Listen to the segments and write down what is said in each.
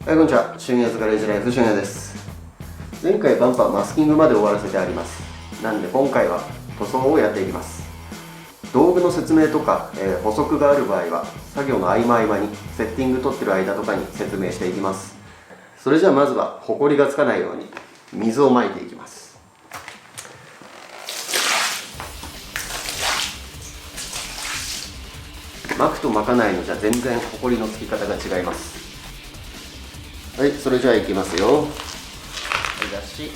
はい、こんにちは。俊也塚レジライフ俊也です。前回バンパーマスキングまで終わらせてあります。なんで今回は塗装をやっていきます。道具の説明とか、補足がある場合は作業の合間合間にセッティング取ってる間とかに説明していきます。それじゃあまずはホコリがつかないように水をまいていきます。巻くと巻かないのじゃ全然ホコリのつき方が違います。はい、それじゃあいきますよ。はい、出し。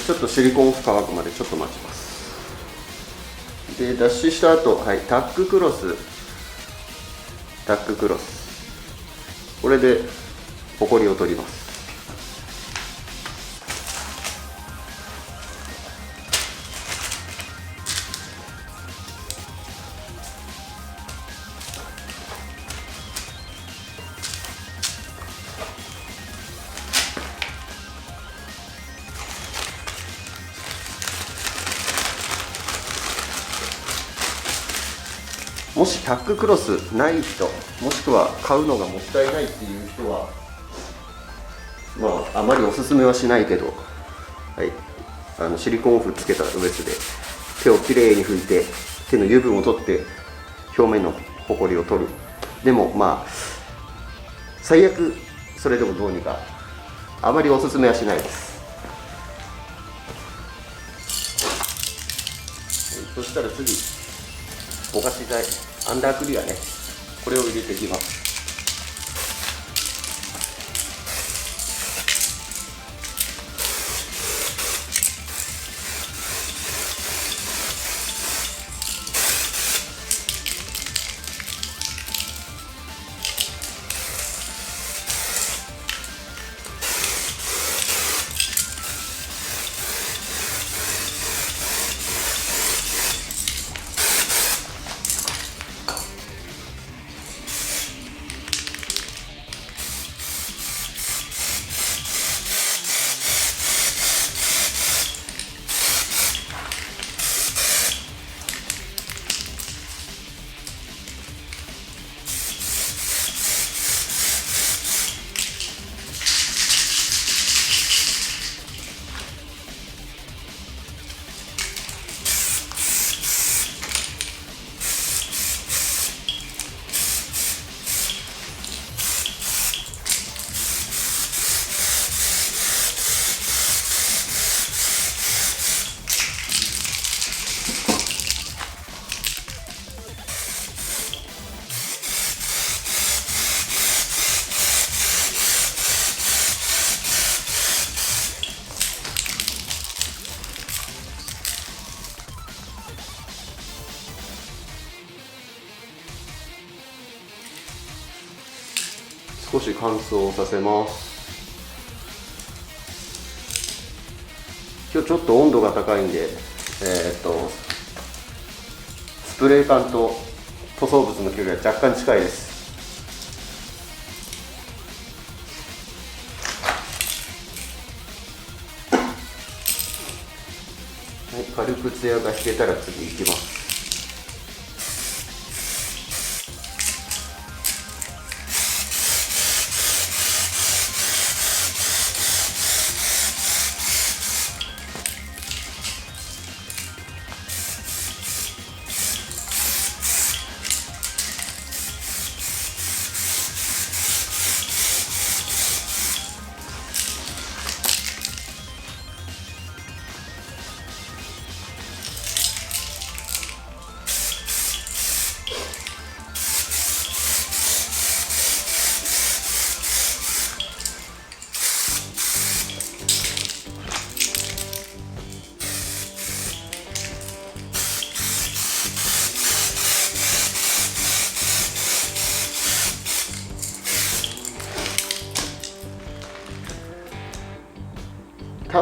ちょっとシリコン乾くまでちょっと待ちます。で、脱脂した後、はい、タッククロス、これでホコリを取ります。もしタッククロスない人、もしくは買うのがもったいないっていう人は、あまりおすすめはしないけど、はい、シリコンオフつけたウエスで手をきれいに拭いて手の油分を取って表面のホコリを取る。でも最悪それでもどうにか、あまりおすすめはしないです。そしたら次、ぼかし剤、アンダークリアね、これを入れていきます。少し乾燥させます。今日ちょっと温度が高いんで、スプレー缶と塗装物の距離は若干近いです。はい、軽くツヤが引けたら次いきます。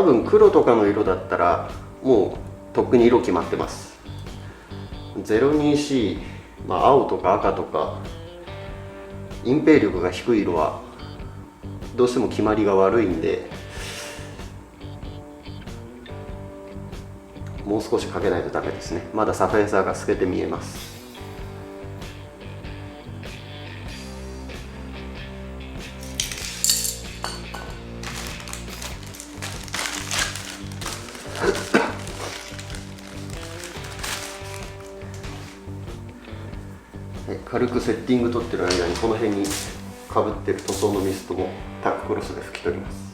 分黒とかの色だったらもうとっくに色決まってます。 02C、青とか赤とか隠蔽力が低い色はどうしても決まりが悪いんで、もう少しかけないとダメですね。まだサフェーサーが透けて見えます。軽くセッティング取ってる間にこの辺にかぶってる塗装のミストもタッククロスで拭き取ります。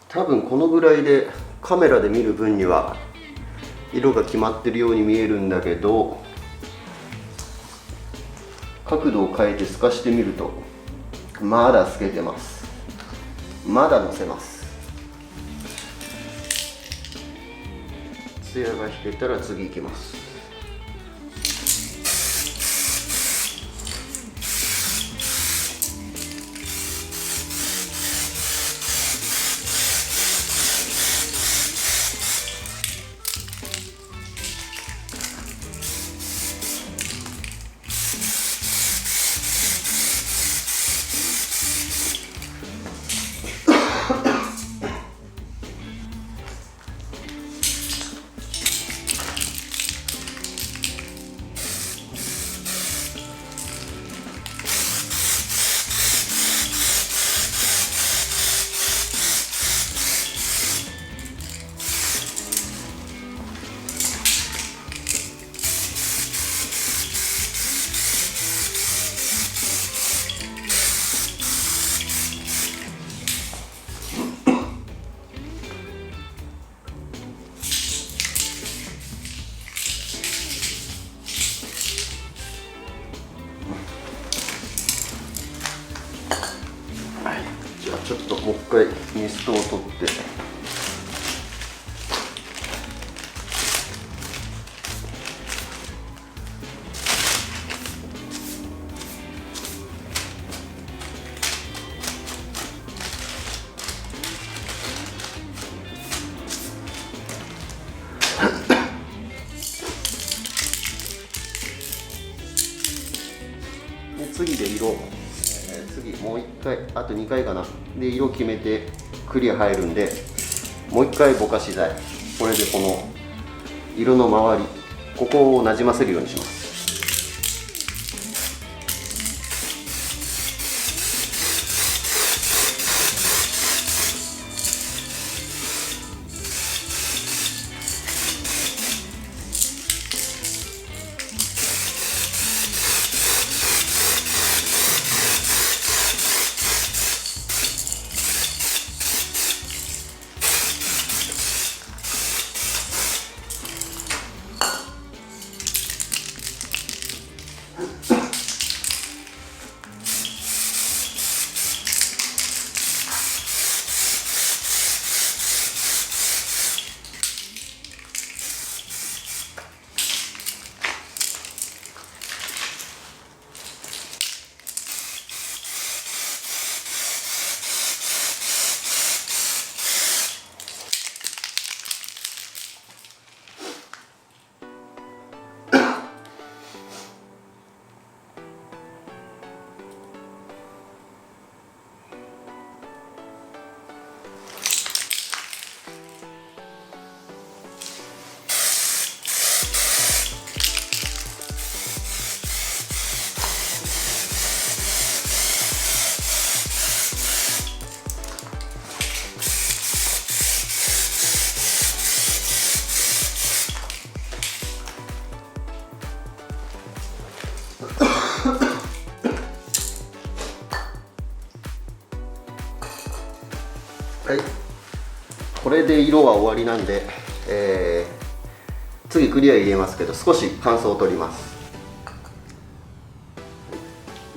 多分このぐらいでカメラで見る分には色が決まってるように見えるんだけど、角度を変えて透かしてみるとまだ透けてます。まだのせます。ツヤが引けたら次いきます。じゃあちょっともう一回ミストを取って、で次で色、次もう1回、あと2回かなで色決めてクリア入るんで、もう1回ぼかし剤、これでこの色の周り、ここをなじませるようにします。はい、これで色は終わりなんで、次クリア入れますけど少し乾燥を取ります。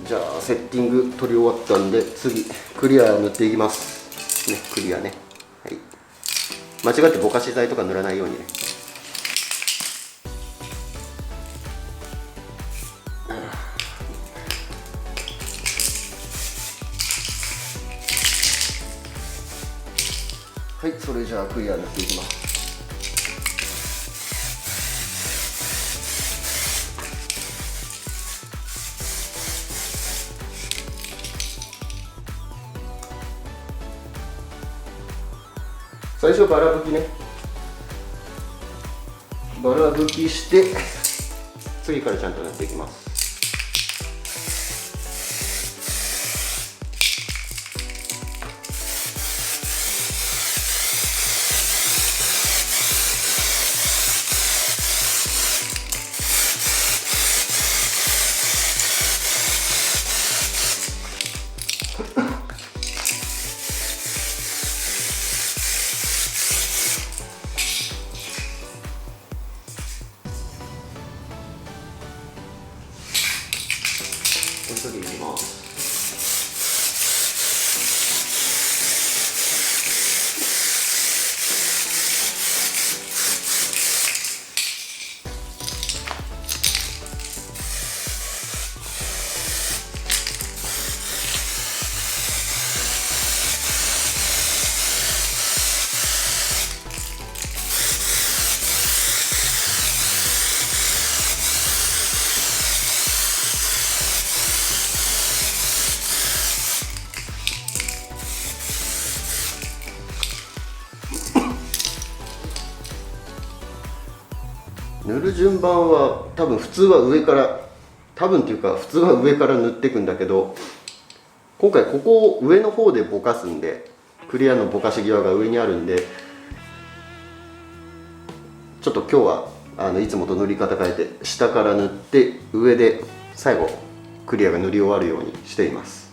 じゃあセッティング取り終わったんで次クリア塗っていきますね。クリアね、はい、間違ってぼかし剤とか塗らないようにね。はい、それじゃあクリア塗っていきます。最初バラ拭きね、バラ拭きして次からちゃんと塗っていきます。次いきます。塗る順番は多分普通は上から、多分っていうか普通は上から塗っていくんだけど、今回ここを上の方でぼかすんで、クリアのぼかし際が上にあるんで、ちょっと今日はいつもと塗り方変えて下から塗って上で最後クリアが塗り終わるようにしています。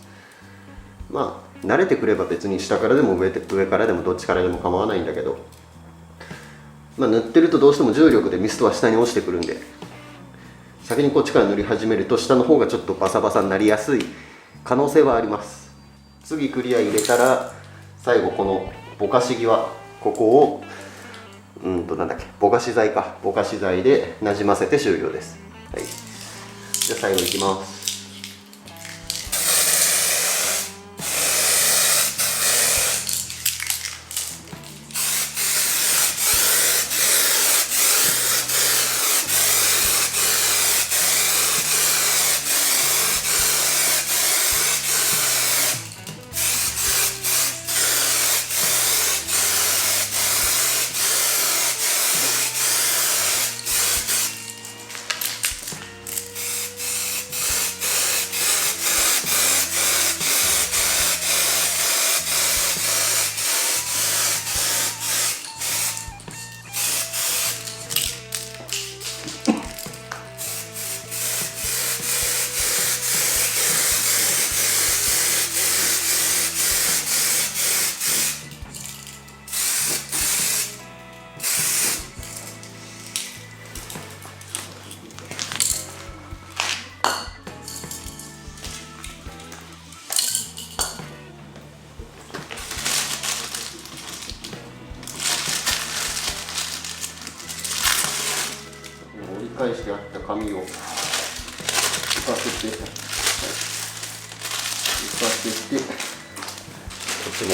まあ慣れてくれば別に下からでも上からでもどっちからでも構わないんだけど、塗ってるとどうしても重力でミストは下に落ちてくるんで、先にこっちから塗り始めると下の方がちょっとバサバサになりやすい可能性はあります。次クリア入れたら最後このぼかし際、ここをなんだっけ、ぼかし剤でなじませて終了です。はい、じゃあ最後いきます。折り返してあった紙を浮かせて、こっちも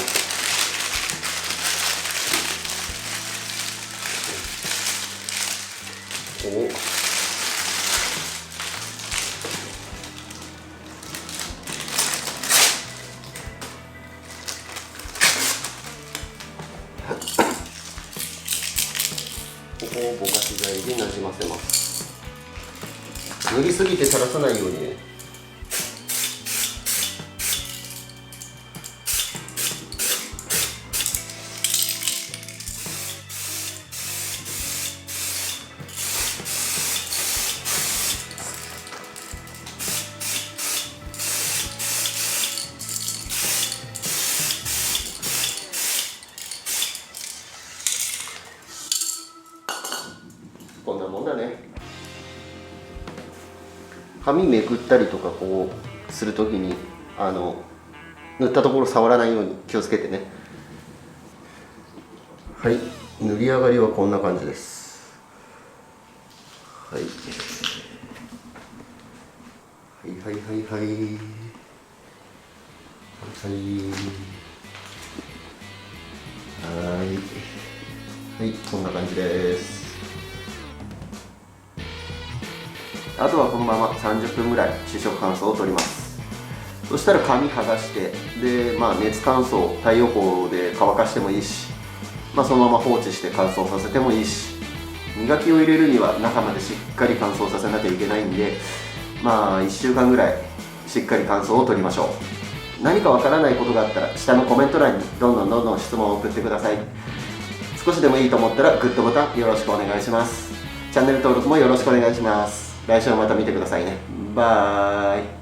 こうここをぼかし剤でなじませます。塗りすぎて垂らさないようにね。紙めくったりとかこうするときに塗ったところ触らないように気をつけてね。はい、塗り上がりはこんな感じです。はい、はいはいはいはいはいはい、こんな感じです。あとはこのまま30分ぐらい試食乾燥を取ります。そしたら紙剥がして、で、熱乾燥、太陽光で乾かしてもいいし、そのまま放置して乾燥させてもいいし、磨きを入れるには中までしっかり乾燥させなきゃいけないんで、1週間ぐらいしっかり乾燥を取りましょう。何かわからないことがあったら下のコメント欄にどんどん質問を送ってください。少しでもいいと思ったらグッドボタンよろしくお願いします。チャンネル登録もよろしくお願いします。来週もまた見てくださいね。バイ。